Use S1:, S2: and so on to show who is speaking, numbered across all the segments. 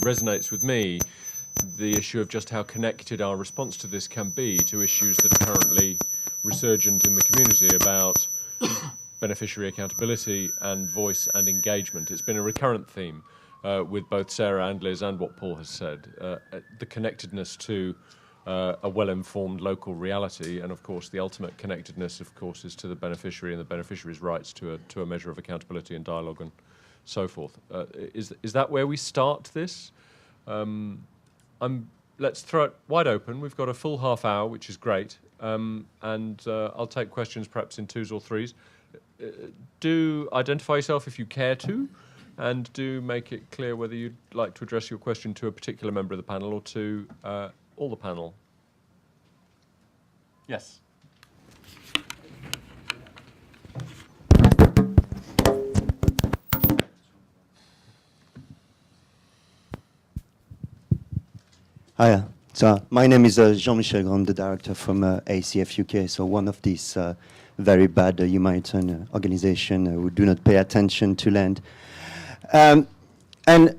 S1: resonates with me the issue of just how connected our response to this can be to issues that are currently resurgent in the community about beneficiary accountability and voice and engagement. It's been a recurrent theme with both Sara and Liz and what Paul has said, the connectedness to a well-informed local reality, and of course the ultimate connectedness, of course, is to the beneficiary and the beneficiary's rights to a measure of accountability and dialogue and so forth. Is that where we start this? Let's throw it wide open. We've got a full half hour, which is great, and I'll take questions perhaps in twos or threes. Do identify yourself if you care to, and do make it clear whether you'd like to address your question to a particular member of the panel or to all the panel. Yes.
S2: Hi, so my name is Jean-Michel. I'm the director from ACF UK, so one of these very bad humanitarian organizations who do not pay attention to land. And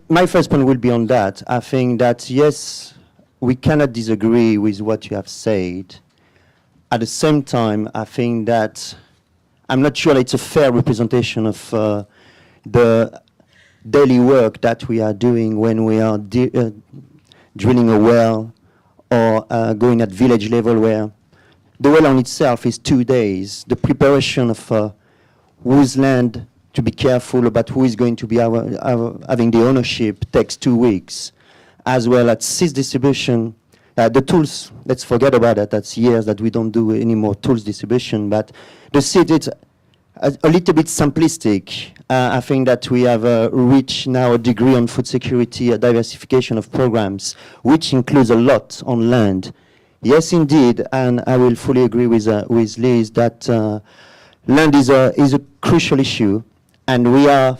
S2: my first point will be on that. I think that, yes, we cannot disagree with what you have said. At the same time, I think that I'm not sure it's a fair representation of the daily work that we are doing when we are drilling a well or going at village level, where the well on itself is 2 days. The preparation of whose land to be careful about who is going to be having the ownership takes 2 weeks, as well as seed distribution. The tools, let's forget about that. That's years that we don't do any more tools distribution. But the seed is a little bit simplistic. I think that we have reached now a degree on food security, a diversification of programs, which includes a lot on land. Yes, indeed, and I will fully agree with Liz that land is a crucial issue, and we are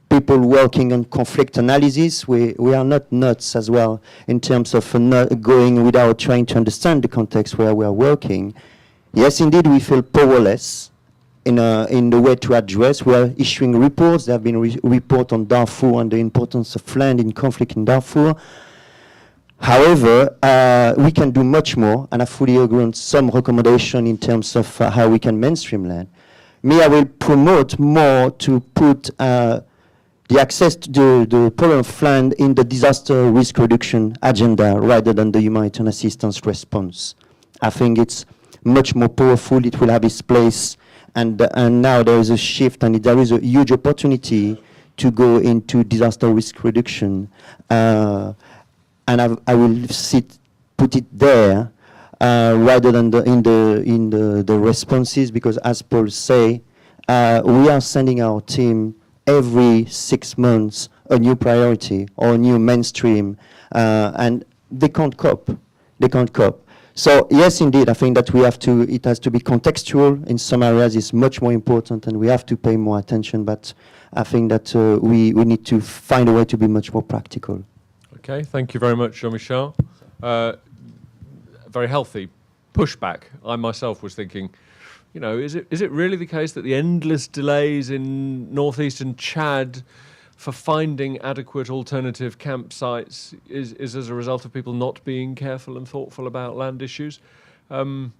S2: people working on conflict analysis. We are not nuts as well in terms of not going without trying to understand the context where we are working. Yes, indeed, we feel powerless in the way to address. We are issuing reports. There have been reports on Darfur and the importance of land in conflict in Darfur. However, we can do much more, and I fully agree on some recommendation in terms of how we can mainstream land. Me, I will promote more to put the access to the problem of land in the disaster risk reduction agenda rather than the humanitarian assistance response. I think it's much more powerful. It will have its place, and now there is a shift, and there is a huge opportunity to go into disaster risk reduction. And I will put it there rather than in the responses, because as Paul say, we are sending our team every 6 months a new priority or a new mainstream, and they can't cope. They can't cope. So yes, indeed, I think that it has to be contextual. In some areas, it's much more important, and we have to pay more attention. But I think that we need to find a way to be much more practical.
S1: Okay, thank you very much, Jean-Michel. Very healthy pushback. I myself was thinking, you know, is it really the case that the endless delays in northeastern Chad for finding adequate alternative campsites is as a result of people not being careful and thoughtful about land issues? There's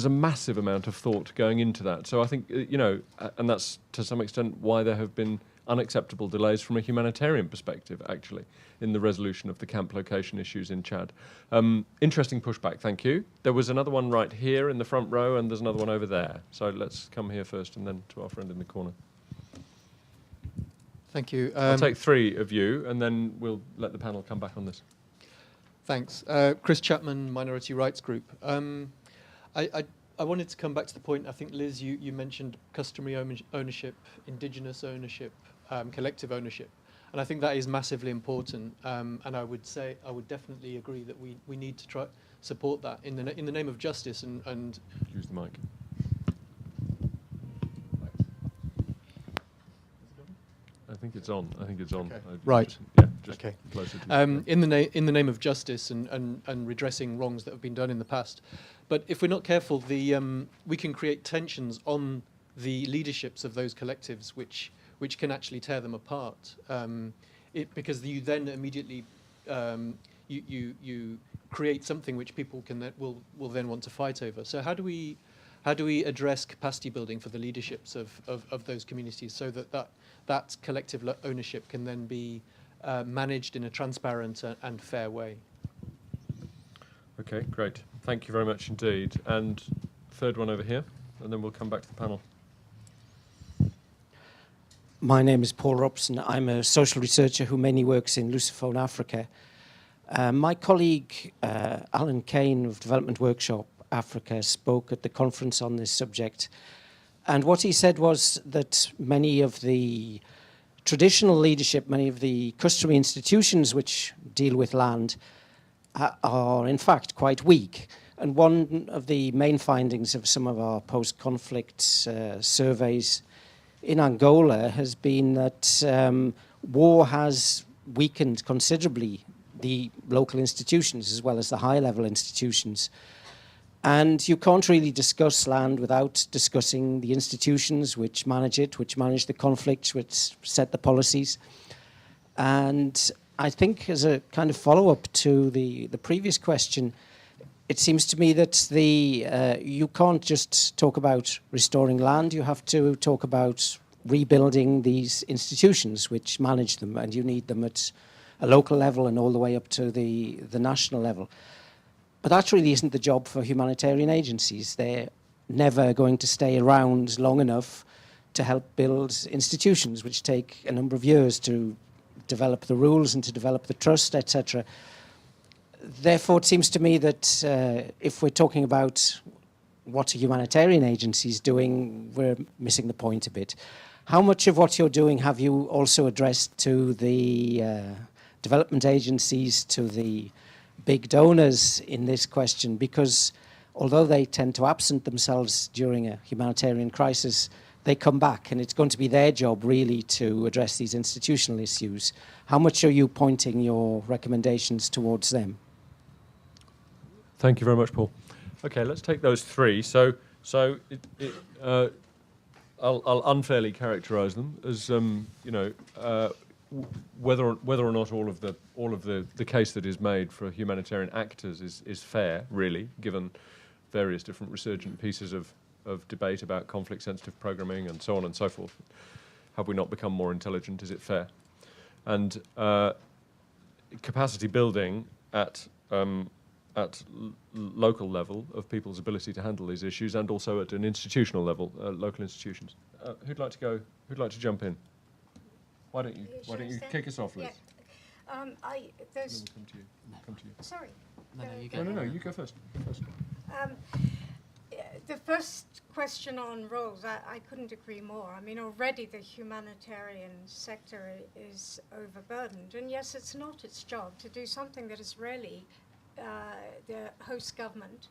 S1: a massive amount of thought going into that. So I think, you know, and that's to some extent why there have been unacceptable delays from a humanitarian perspective, actually, in the resolution of the camp location issues in Chad. Interesting pushback, thank you. There was another one right here in the front row, and there's another one over there. So let's come here first and then to our friend in the corner.
S3: Thank you.
S1: I'll take 3 of you, and then we'll let the panel come back on this.
S3: Thanks. Chris Chapman, Minority Rights Group. I wanted to come back to the point, I think, Liz, you mentioned customary ownership, indigenous ownership, collective ownership. And I think that is massively important. And I would definitely agree that we need to try support that in the name of justice and
S1: use the mic. I think it's on.
S3: Okay. Right.
S1: Yeah, just
S3: okay.
S1: Closer to
S3: in the name of justice and redressing wrongs that have been done in the past. But if we're not careful, we can create tensions on the leaderships of those collectives, which which can actually tear them apart. Because you then immediately you create something which people can will then want to fight over. So how do we address capacity building for the leaderships of those communities so that collective ownership can then be managed in a transparent and fair way?
S1: Okay, great. Thank you very much indeed. And third one over here, and then we'll come back to the panel.
S4: My name is Paul Robson. I'm a social researcher who mainly works in Lusophone Africa. My colleague, Alan Kane of Development Workshop Africa, spoke at the conference on this subject. And what he said was that many of the traditional leadership, many of the customary institutions which deal with land are in fact quite weak. And one of the main findings of some of our post-conflict surveys in Angola has been that war has weakened considerably the local institutions as well as the high-level institutions. And you can't really discuss land without discussing the institutions which manage it, which manage the conflicts, which set the policies. And I think as a kind of follow-up to the previous question, it seems to me that you can't just talk about restoring land, you have to talk about rebuilding these institutions which manage them, and you need them at a local level and all the way up to the national level. But that really isn't the job for humanitarian agencies. They're never going to stay around long enough to help build institutions which take a number of years to develop the rules and to develop the trust, etc. Therefore, it seems to me that if we're talking about what a humanitarian agency is doing, we're missing the point a bit. How much of what you're doing have you also addressed to the development agencies, to the big donors in this question? Because although they tend to absent themselves during a humanitarian crisis, they come back, and it's going to be their job really to address these institutional issues. How much are you pointing your recommendations towards them?
S1: Thank you very much, Paul. Okay, let's take those three. So I'll unfairly characterise them as whether or not all of the case that is made for humanitarian actors is fair, really, given various different resurgent pieces of debate about conflict-sensitive programming and so on and so forth. Have we not become more intelligent? Is it fair? And capacity building at local level of people's ability to handle these issues, and also at an institutional level, local institutions. Who'd like to go? Who'd like to jump in? Why don't you kick us off, Liz?
S5: Yeah.
S1: Then we'll come to you.
S5: Sorry.
S1: No, you go first.
S5: The first question on roles, I couldn't agree more. I mean, already the humanitarian sector is overburdened. And yes, it's not its job to do something that is really the host government,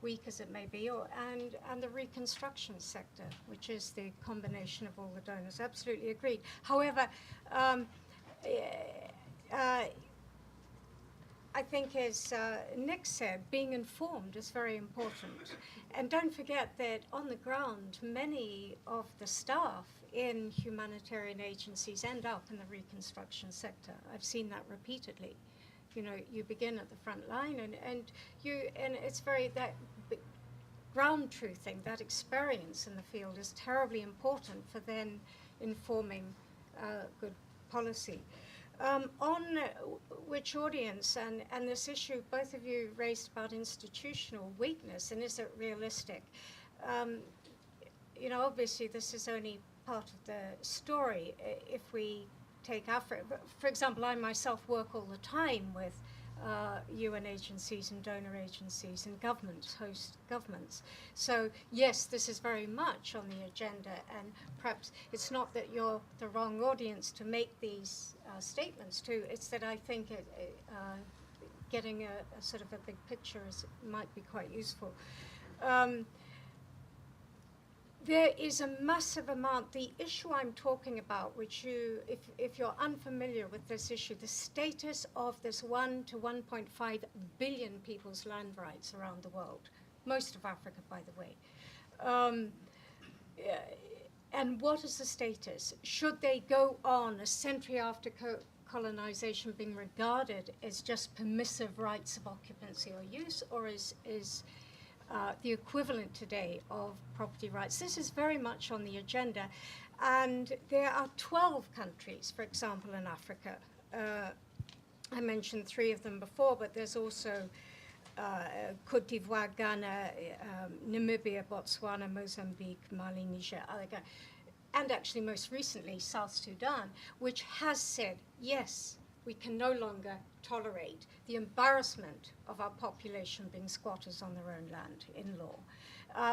S5: weak as it may be, and the reconstruction sector, which is the combination of all the donors. Absolutely agreed. However, I think, as Nick said, being informed is very important. And don't forget that on the ground, many of the staff in humanitarian agencies end up in the reconstruction sector. I've seen that repeatedly. You know, you begin at the front line, and it's very, that ground truthing, that experience in the field is terribly important for then informing good policy. On which audience and this issue both of you raised about institutional weakness, and is it realistic? You know, obviously this is only part of the story. If we take Africa, for example, I myself work all the time with UN agencies and donor agencies and governments, host governments. So yes, this is very much on the agenda, and perhaps it's not that you're the wrong audience to make these statements to, it's that I think getting a sort of a big picture might be quite useful. There is a massive amount, the issue I'm talking about, which you, if you're unfamiliar with this issue, the status of this 1 to 1.5 billion people's land rights around the world, most of Africa, by the way. And what is the status? Should they go on a century after colonization being regarded as just permissive rights of occupancy or use, or is the equivalent today of property rights? This is very much on the agenda. And there are 12 countries, for example, in Africa. I mentioned 3 of them before, but there's also Côte d'Ivoire, Ghana, Namibia, Botswana, Mozambique, Mali, Niger, and actually most recently South Sudan, which has said, yes, we can no longer tolerate the embarrassment of our population being squatters on their own land in law.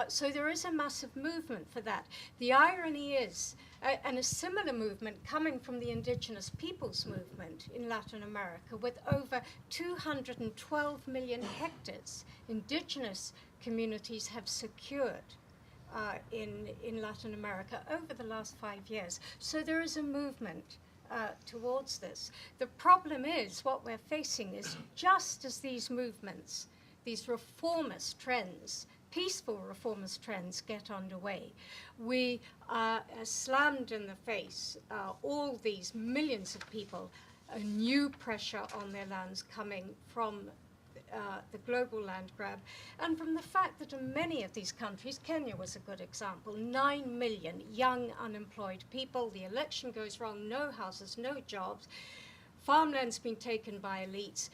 S5: So there is a massive movement for that. The irony is, and a similar movement coming from the indigenous peoples movement in Latin America, with over 212 million hectares indigenous communities have secured in Latin America over the last 5 years. So there is a movement towards this. The problem is, what we're facing is, just as these movements, these reformist trends, peaceful reformist trends get underway, we are slammed in the face, all these millions of people, a new pressure on their lands coming from the global land grab, and from the fact that in many of these countries, Kenya was a good example, 9 million young unemployed people, the election goes wrong, no houses, no jobs, farmland's been taken by elites,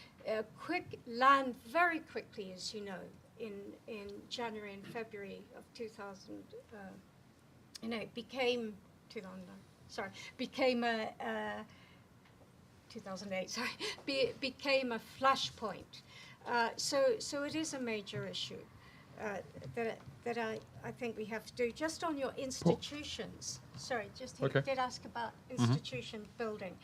S5: quick land very quickly, as you know, in January and February of 2000, became 2008, sorry, became a flashpoint. So it is a major issue that I think we have to do. Just on your institutions, sorry, just
S1: Okay.
S5: did ask about institution building.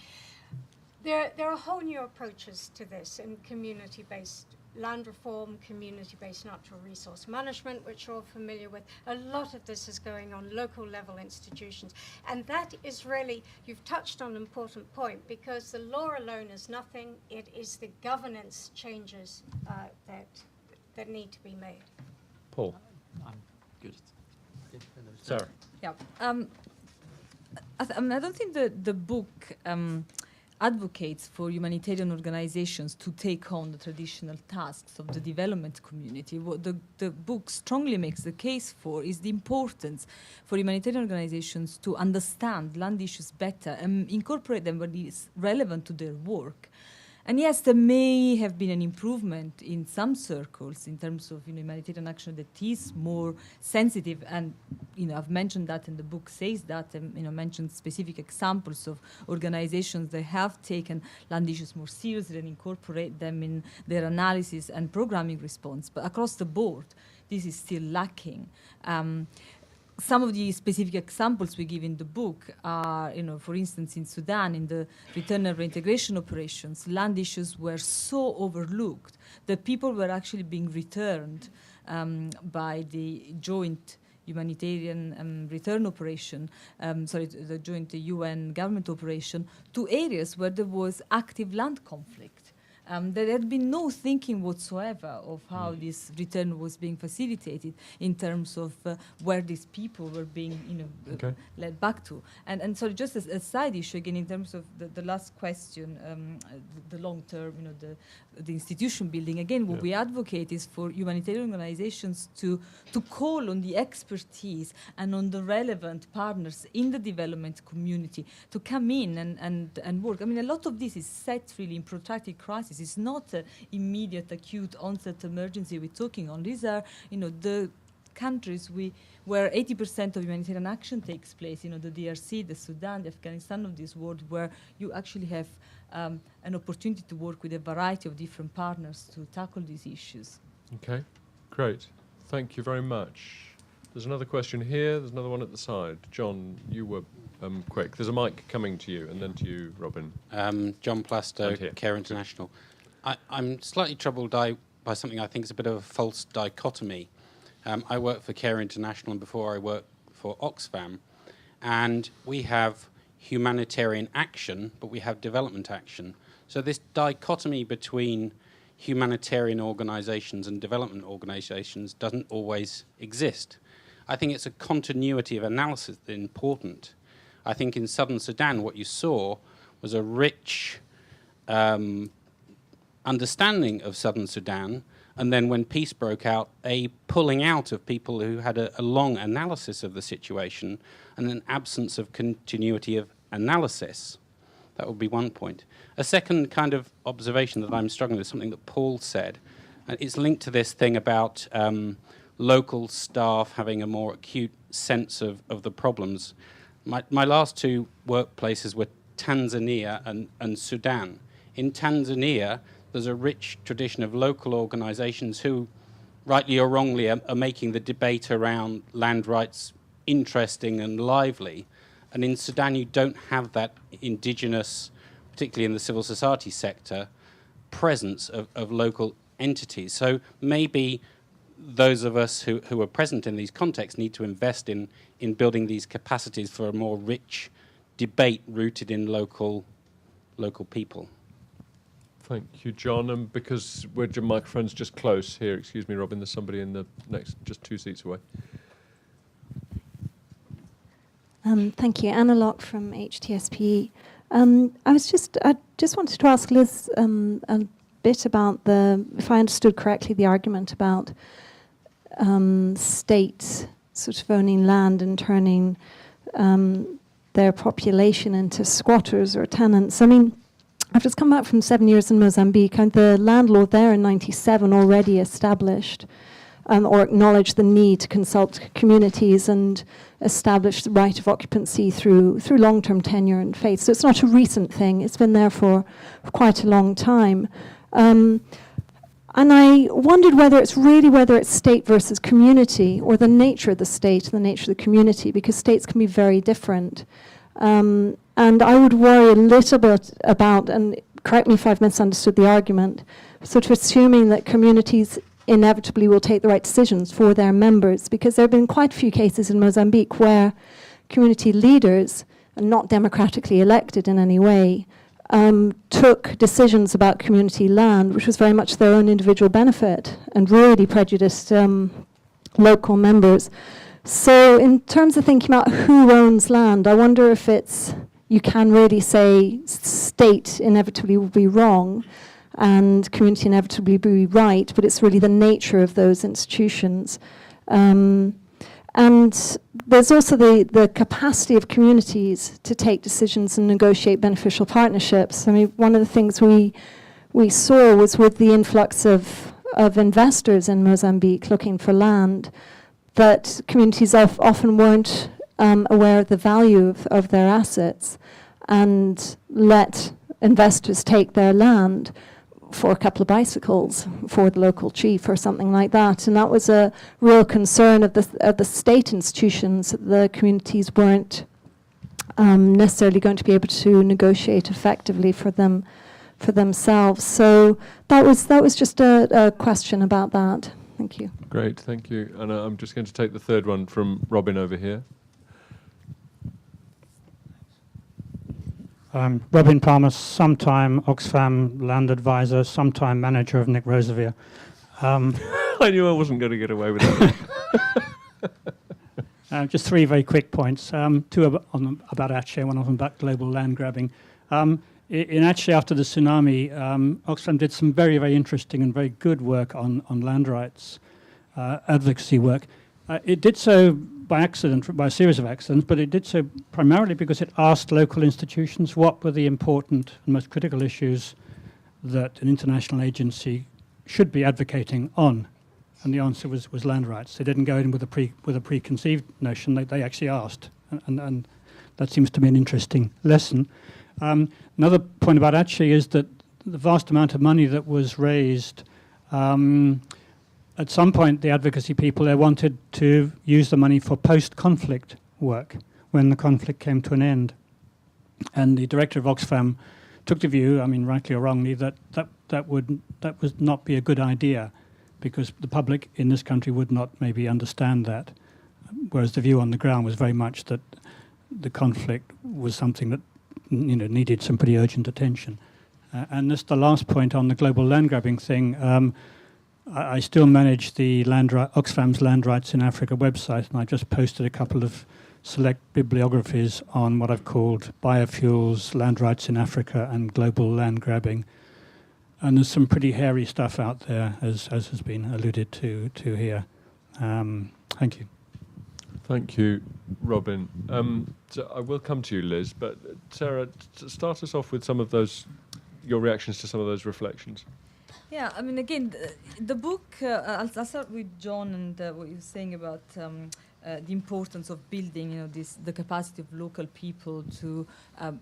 S5: There are whole new approaches to this in community-based land reform, community-based natural resource management, which you're all familiar with. A lot of this is going on local level institutions. And that is really, you've touched on an important point, because the law alone is nothing. It is the governance changes that need to be made.
S1: Paul.
S6: I'm good.
S1: Sarah.
S7: Yeah. I don't think the book advocates for humanitarian organizations to take on the traditional tasks of the development community. What the book strongly makes the case for is the importance for humanitarian organizations to understand land issues better and incorporate them when it's relevant to their work. And yes, there may have been an improvement in some circles in terms of humanitarian action that is more sensitive, and I've mentioned that, and the book says that, and mentioned specific examples of organizations that have taken land issues more seriously and incorporate them in their analysis and programming response. But across the board, this is still lacking. Some of the specific examples we give in the book are, for instance, in Sudan, in the return and reintegration operations, land issues were so overlooked that people were actually being returned by the joint humanitarian return operation, the joint UN government operation, to areas where there was active land conflict. There had been no thinking whatsoever of how this return was being facilitated in terms of where these people were being led back to. And so just as a side issue, again, in terms of the last question, the long term, the institution building, again, what we advocate is for humanitarian organizations to call on the expertise and on the relevant partners in the development community to come in and work. I mean, a lot of this is set really in protracted crisis. It's not an immediate, acute onset emergency we're talking on. These are, the countries where 80% of humanitarian action takes place, the DRC, the Sudan, the Afghanistan of this world, where you actually have an opportunity to work with a variety of different partners to tackle these issues.
S1: Okay, great. Thank you very much. There's another question here. There's another one at the side. John, you were quick. There's a mic coming to you, and then to you, Robin.
S6: John Plasto, Care International. I'm slightly troubled by something I think is a bit of a false dichotomy. I work for Care International, and before I worked for Oxfam, and we have humanitarian action, but we have development action. So this dichotomy between humanitarian organizations and development organizations doesn't always exist. I think it's a continuity of analysis that's important. I think in southern Sudan, what you saw was a rich understanding of southern Sudan, and then when peace broke out, a pulling out of people who had a long analysis of the situation and an absence of continuity of analysis. That would be one point. A second kind of observation that I'm struggling with, something that Paul said, and it's linked to this thing about local staff having a more acute sense of the problems. My last two workplaces were Tanzania and Sudan. In Tanzania, there's a rich tradition of local organizations who, rightly or wrongly, are making the debate around land rights interesting and lively. And in Sudan, you don't have that indigenous, particularly in the civil society sector, presence of local entities. So maybe those of us who are present in these contexts need to invest in building these capacities for a more rich debate rooted in local people.
S1: Thank you, John. And because the microphone's just close here, excuse me, Robin, there's somebody in the next, just 2 seats away.
S8: Thank you. Anna Locke from HTSPE. I just wanted to ask Liz a bit about if I understood correctly, the argument about states sort of owning land and turning their population into squatters or tenants. I mean, I've just come back from 7 years in Mozambique, and the landlord there in '97 already established or acknowledged the need to consult communities and establish the right of occupancy through long-term tenure and faith. So it's not a recent thing. It's been there for quite a long time. And I wondered whether it's state versus community, or the nature of the state and the nature of the community, because states can be very different. And I would worry a little bit about, and correct me if I've misunderstood the argument, sort of assuming that communities inevitably will take the right decisions for their members, because there have been quite a few cases in Mozambique where community leaders, not democratically elected in any way, took decisions about community land, which was very much their own individual benefit, and really prejudiced local members. So in terms of thinking about who owns land, I wonder if you can really say state inevitably will be wrong and community inevitably be right, but it's really the nature of those institutions. And there's also the capacity of communities to take decisions and negotiate beneficial partnerships. I mean, one of the things we saw was with the influx of investors in Mozambique looking for land, that communities often weren't aware of the value of their assets and let investors take their land for a couple of bicycles for the local chief or something like that. And that was a real concern of the state institutions. The communities weren't necessarily going to be able to negotiate effectively for themselves. So that was just a question about that. Thank you.
S1: Great, thank you. And I'm just going to take the third one from Robin over here.
S9: Robin Palmer, sometime Oxfam land advisor, sometime manager of Nick Rosevier.
S1: I knew I wasn't going to get away with that.
S9: Just 3 very quick points. 2 about Aceh, one of them about global land grabbing. In Aceh, after the tsunami, Oxfam did some very, very interesting and very good work on land rights, advocacy work. It did so by accident, by a series of accidents, but it did so primarily because it asked local institutions what were the important and most critical issues that an international agency should be advocating on. And the answer was land rights. They didn't go in with a preconceived notion. They actually asked, and that seems to be an interesting lesson. Another point about Aceh is that the vast amount of money that was raised, at some point the advocacy people there wanted to use the money for post-conflict work when the conflict came to an end. And the director of Oxfam took the view, I mean rightly or wrongly, that would not be a good idea, because the public in this country would not maybe understand that, whereas the view on the ground was very much that the conflict was something that needed some pretty urgent attention. And this the last point on the global land grabbing thing. I still manage the Oxfam's Land Rights in Africa website, and I just posted a couple of select bibliographies on what I've called biofuels, land rights in Africa, and global land grabbing. And there's some pretty hairy stuff out there, as has been alluded to here. Thank you.
S1: Thank you, Robin. So I will come to you, Liz, but Sarah, start us off with some of those, your reactions to some of those reflections.
S7: Yeah, I mean, again, the book, I'll start with John and what you were saying about the importance of building, the capacity of local people to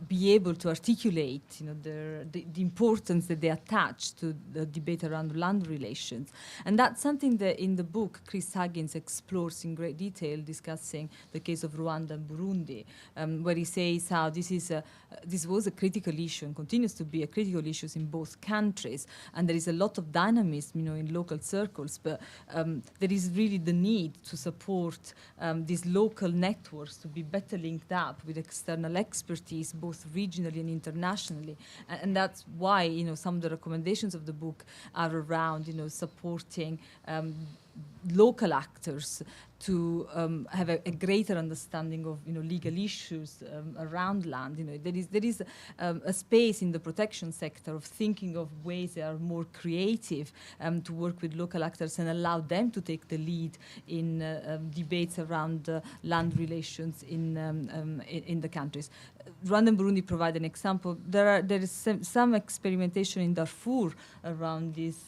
S7: be able to articulate, the importance that they attach to the debate around land relations. And that's something that in the book, Chris Huggins explores in great detail, discussing the case of Rwanda and Burundi, where he says how this was a critical issue and continues to be a critical issue in both countries. And there is a lot of dynamism, in local circles, but there is really the need to support these local networks to be better linked up with external expertise, both regionally and internationally. And that's why, some of the recommendations of the book are around, supporting local actors to have a greater understanding of legal issues around land. There is a space in the protection sector of thinking of ways that are more creative to work with local actors and allow them to take the lead in debates around land relations in the countries. Rwanda and Burundi provide an example. There is some experimentation in Darfur around these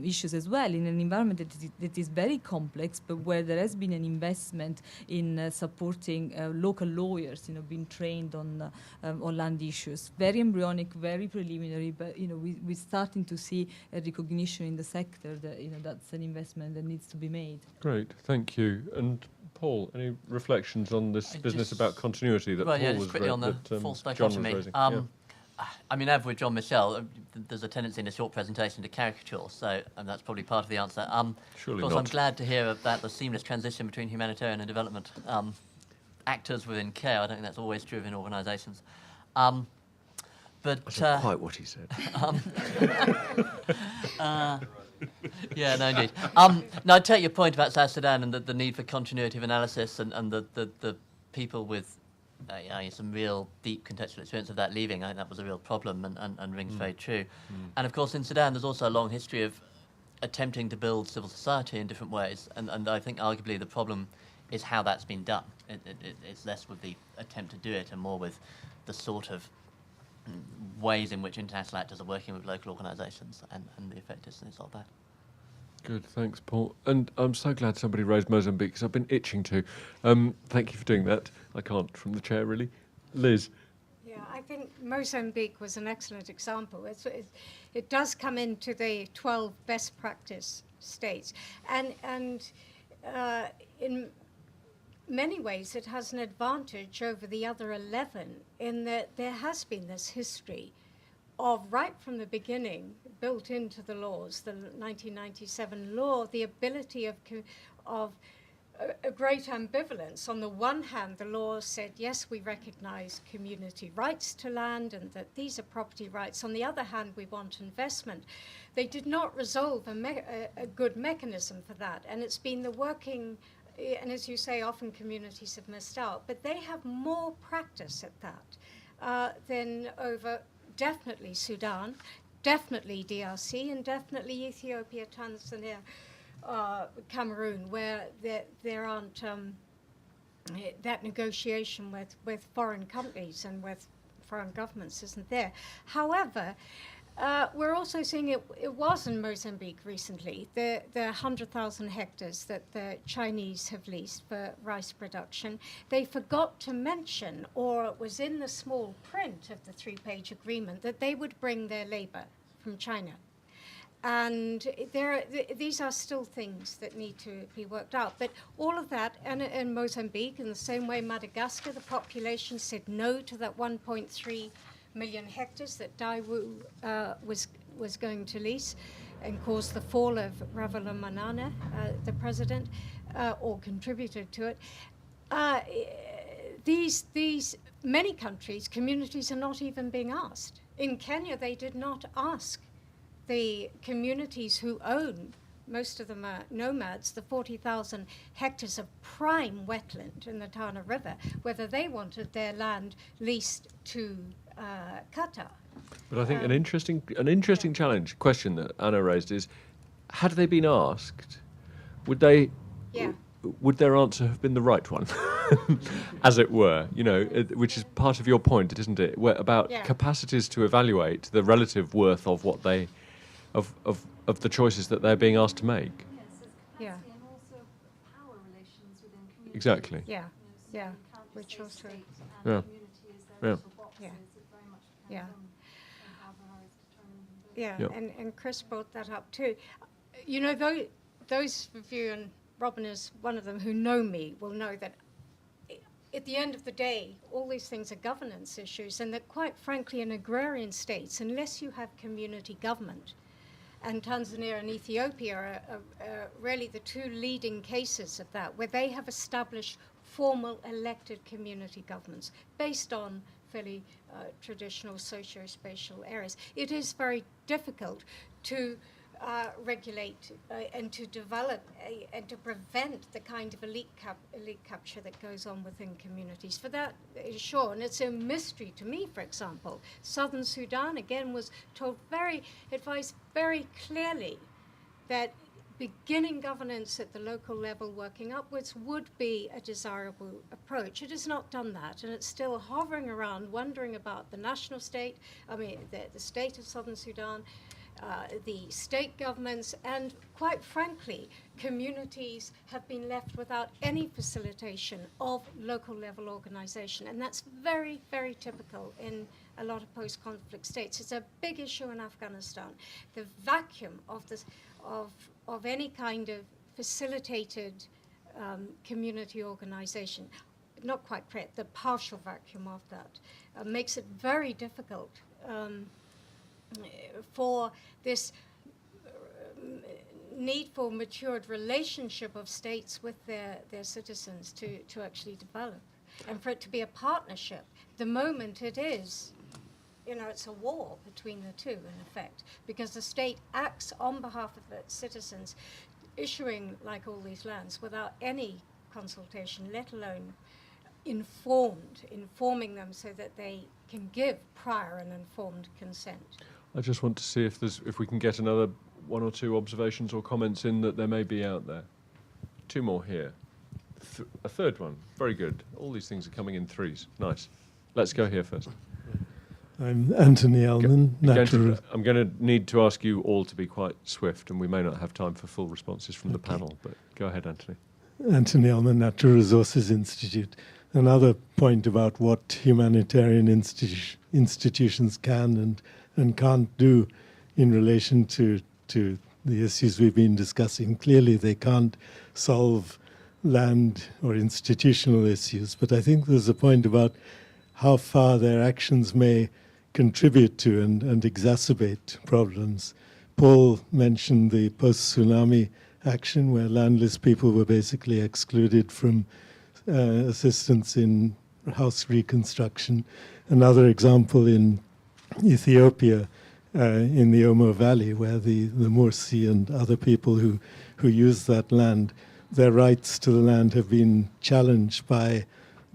S7: issues as well, in an environment that is very complex, but where there has been an investment in supporting local lawyers, being trained on land issues. Very embryonic, very preliminary, but we're starting to see a recognition in the sector that that's an investment that needs to be made.
S1: Great, thank you. And Paul, any reflections on this business about continuity that Paul was
S10: quickly on the false dichotomy. I mean, with John Michel, there's a tendency in a short presentation to caricature, and that's probably part of the answer.
S1: Surely
S10: of course,
S1: not.
S10: I'm glad to hear about the seamless transition between humanitarian and development actors within care. I don't think that's always true in organisations. But
S1: That's not quite what he said.
S10: Yeah, no, indeed. No, I take your point about South Sudan and the need for continuity of analysis and the people with some real deep contextual experience of that leaving. I think that was a real problem and rings very true. And of course, in Sudan, there's also a long history of attempting to build civil society in different ways. And I think arguably the problem is how that's been done. It's less with the attempt to do it and more with the sort of ways in which international actors are working with local organisations and the effectiveness of that.
S1: Good, thanks, Paul. And I'm so glad somebody raised Mozambique, because I've been itching to. Thank you for doing that. I can't from the chair, really. Liz?
S5: Yeah, I think Mozambique was an excellent example. It does come into the 12 best practice states. And in many ways, it has an advantage over the other 11 in that there has been this history of, right from the beginning, built into the laws, the 1997 law, the ability of a great ambivalence. On the one hand, the law said, yes, we recognize community rights to land and that these are property rights. On the other hand, we want investment. They did not resolve a good mechanism for that. And it's been the working, and as you say, often communities have missed out, but they have more practice at that than over definitely Sudan, definitely DRC, and definitely Ethiopia, Tanzania, Cameroon, where there aren't that negotiation with foreign companies and with foreign governments isn't there. However, we're also seeing it was in Mozambique recently, the 100,000 hectares that the Chinese have leased for rice production. They forgot to mention, or it was in the small print of the 3-page agreement, that they would bring their labor from China. And these are still things that need to be worked out. But all of that, and in Mozambique, in the same way Madagascar, the population said no to that 1.3 million hectares that Daewoo was going to lease and caused the fall of Ravalomanana, the president, or contributed to it. These many countries, communities are not even being asked. In Kenya, they did not ask the communities who own most of them are nomads, the 40,000 hectares of prime wetland in the Tana River, whether they wanted their land leased to Qatar.
S1: But I think an interesting challenge question that Anna raised is, had they been asked, would their answer have been the right one, as it were? You know, which is part of your point, isn't it? About capacities to evaluate the relative worth of what they, of the choices that they're being asked to make.
S8: Yes, capacity and also power relations within communities.
S1: Exactly.
S5: Yeah,
S8: You know, so
S5: yeah,
S8: you can't just
S5: which
S8: say
S5: also,
S8: state and
S1: Yeah.
S8: community as their little boxes.
S5: Yeah.
S8: It very much depends
S5: Yeah.
S8: on how power is determined. in both.
S5: yeah,
S1: Yep.
S5: and Chris brought that up too. You know, those of you, and Robin is one of them, who know me will know that at the end of the day, all these things are governance issues, and that quite frankly, in agrarian states, unless you have community government, and Tanzania and Ethiopia are really the two leading cases of that, where they have established formal elected community governments based on fairly traditional socio-spatial areas. It is very difficult to regulate and to develop and to prevent the kind of elite capture that goes on within communities. For that, sure, and it's a mystery to me, for example. Southern Sudan, again, was advised very clearly that beginning governance at the local level, working upwards, would be a desirable approach. It has not done that, and it's still hovering around, wondering about the national state, the state of Southern Sudan, the state governments, and quite frankly, communities have been left without any facilitation of local level organization. And that's very, very typical in a lot of post-conflict states. It's a big issue in Afghanistan. The vacuum of any kind of facilitated community organization, not quite correct, the partial vacuum of that makes it very difficult for this need for matured relationship of states with their citizens to actually develop, and for it to be a partnership. The moment it is, it's a war between the two, in effect, because the state acts on behalf of its citizens, issuing, like all these lands, without any consultation, let alone informing them so that they can give prior and informed consent.
S1: I just want to see if we can get another one or two observations or comments in that there may be out there. Two more here. A third one. Very good. All these things are coming in threes. Nice. Let's go here first.
S11: I'm Anthony Alden.
S1: I'm going to need to ask you all to be quite swift, and we may not have time for full responses from the panel, but go ahead, Anthony.
S11: Anthony Alden, Natural Resources Institute. Another point about what humanitarian institutions can and can't do in relation to the issues we've been discussing. Clearly, they can't solve land or institutional issues, but I think there's a point about how far their actions may contribute to and exacerbate problems. Paul mentioned the post-tsunami action where landless people were basically excluded from assistance in house reconstruction. Another example in Ethiopia, in the Omo Valley, where the Mursi and other people who use that land, their rights to the land have been challenged by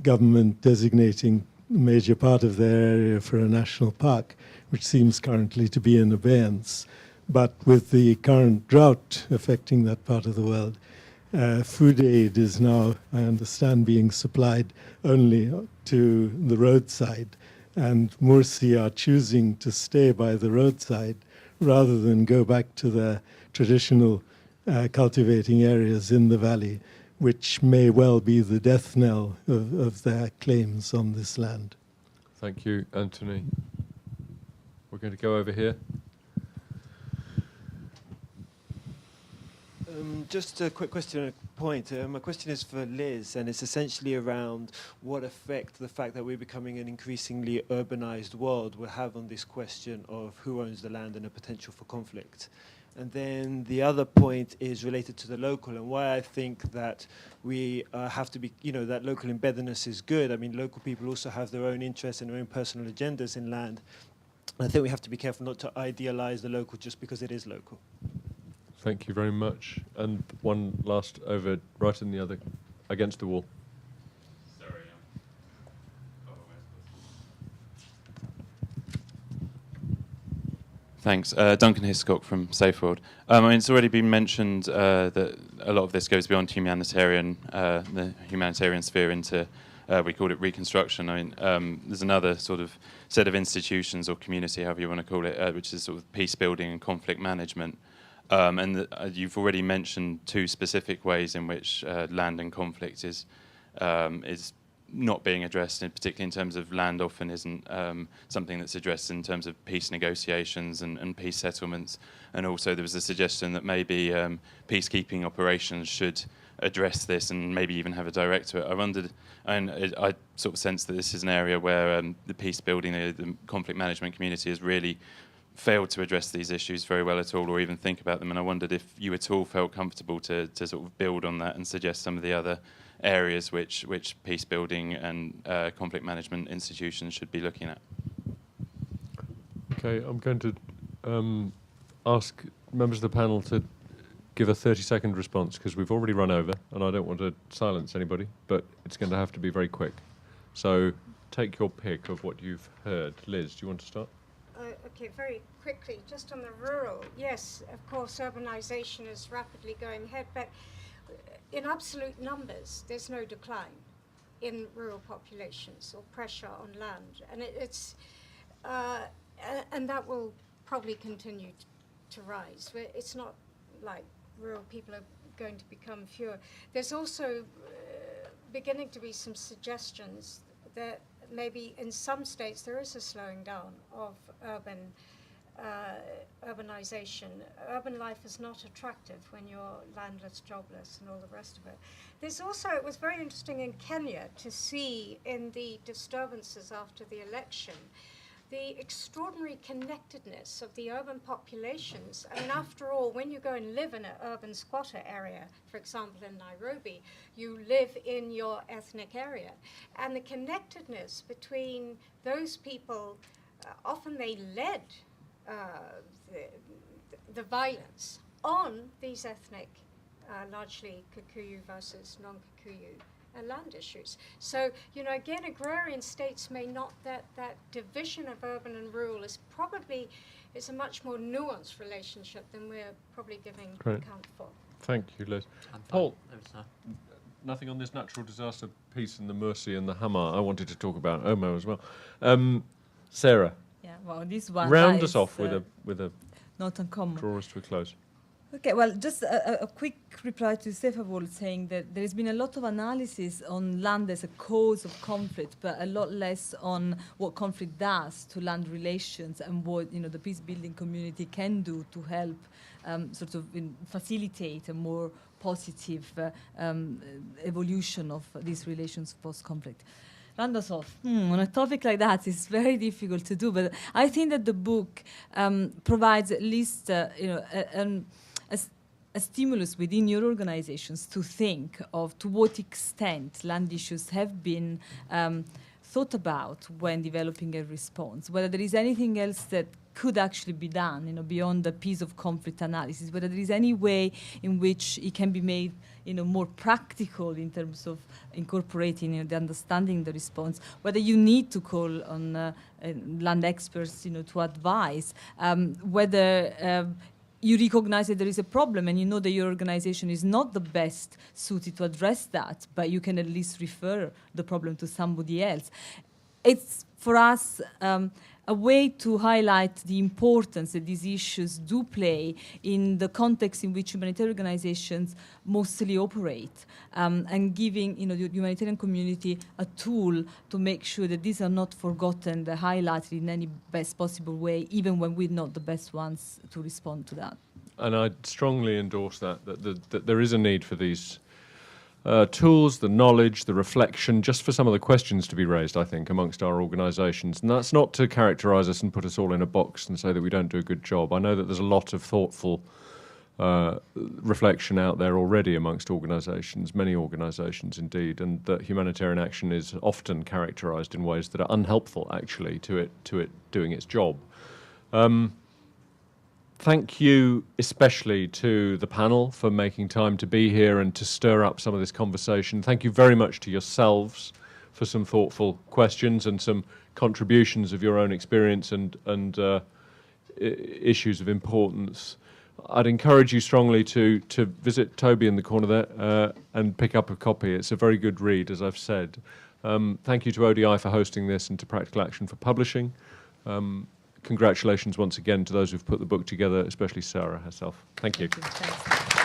S11: government designating a major part of their area for a national park, which seems currently to be in abeyance. But with the current drought affecting that part of the world, food aid is now, I understand, being supplied only to the roadside. And Mursi are choosing to stay by the roadside rather than go back to their traditional cultivating areas in the valley, which may well be the death knell of their claims on this land.
S1: Thank you, Anthony. We're going to go over here.
S12: Just a quick question and a point. My question is for Liz, and it's essentially around what effect the fact that we're becoming an increasingly urbanized world will have on this question of who owns the land and the potential for conflict. And then the other point is related to the local, and why I think that we have to be, that local embeddedness is good. I mean, local people also have their own interests and their own personal agendas in land. And I think we have to be careful not to idealize the local just because it is local.
S1: Thank you very much. And one last over, right in the other, against the wall.
S13: Sorry. Thanks. Duncan Hiscock from SafeWorld. I mean, it's already been mentioned that a lot of this goes beyond humanitarian, the humanitarian sphere into, we called it reconstruction. I mean, there's another sort of set of institutions or community, however you want to call it, which is sort of peace building and conflict management. And you've already mentioned two specific ways in which land and conflict is not being addressed, and particularly in terms of land often isn't something that's addressed in terms of peace negotiations and peace settlements. And also there was a suggestion that maybe peacekeeping operations should address this and maybe even have a directorate. I wondered, and I sort of sense that this is an area where the peace building, the conflict management community has really failed to address these issues very well at all, or even think about them. And I wondered if you at all felt comfortable to sort of build on that and suggest some of the other areas which peace building and conflict management institutions should be looking at.
S1: Okay, I'm going to ask members of the panel to give a 30-second response, because we've already run over and I don't want to silence anybody, but it's going to have to be very quick. So take your pick of what you've heard. Liz, do you want to start?
S5: Okay, very quickly, just on the rural, yes, of course, urbanization is rapidly going ahead, but in absolute numbers, there's no decline in rural populations or pressure on land, and and that will probably continue to rise. It's not like rural people are going to become fewer. There's also beginning to be some suggestions that maybe in some states there is a slowing down of urbanization. Urban life is not attractive when you're landless, jobless, and all the rest of it. There's also, it was very interesting in Kenya to see in the disturbances after the election the extraordinary connectedness of the urban populations. I mean, after all, when you go and live in an urban squatter area, for example in Nairobi, you live in your ethnic area. And the connectedness between those people, often they led the violence on these ethnic, largely Kikuyu versus non-Kikuyu land issues. So, you know, again, agrarian states may not, that division of urban and rural is probably, it's a much more nuanced relationship than we're probably giving account for.
S1: Thank you, Liz. Paul, nothing on this natural disaster piece and the Mercy and the Hammer. I wanted to talk about Omo as well. Sarah.
S7: Yeah, well, this one
S1: round us off with a
S7: not uncommon.
S1: Draw us to a close.
S7: Okay, well, just a quick reply to Stefan saying that there has been a lot of analysis on land as a cause of conflict, but a lot less on what conflict does to land relations and what, you know, the peace building community can do to help sort of facilitate a more positive evolution of these relations post-conflict. Round us off. On a topic like that, it's very difficult to do, but I think that the book provides at least, a stimulus within your organizations to think of to what extent land issues have been thought about when developing a response, whether there is anything else that could actually be done, you know, beyond the piece of conflict analysis, whether there is any way in which it can be made, you know, more practical in terms of incorporating, you know, the understanding the response, whether you need to call on land experts, you know, to advise, whether you recognize that there is a problem and you know that your organization is not the best suited to address that, but you can at least refer the problem to somebody else. It's, for us, a way to highlight the importance that these issues do play in the context in which humanitarian organizations mostly operate, and giving, you know, the humanitarian community a tool to make sure that these are not forgotten, they're highlighted in any best possible way, even when we're not the best ones to respond to that.
S1: And I strongly endorse that there is a need for these tools, the knowledge, the reflection, just for some of the questions to be raised, I think, amongst our organisations. And that's not to characterise us and put us all in a box and say that we don't do a good job. I know that there's a lot of thoughtful reflection out there already amongst organisations, many organisations indeed, and that humanitarian action is often characterised in ways that are unhelpful, actually, to it doing its job. Thank you especially to the panel for making time to be here and to stir up some of this conversation. Thank you very much to yourselves for some thoughtful questions and some contributions of your own experience and issues of importance. I'd encourage you strongly to visit Toby in the corner there and pick up a copy. It's a very good read, as I've said. Thank you to ODI for hosting this and to Practical Action for publishing. Congratulations once again to those who've put the book together, especially Sara herself. Thank you.
S7: Thank you. Thanks.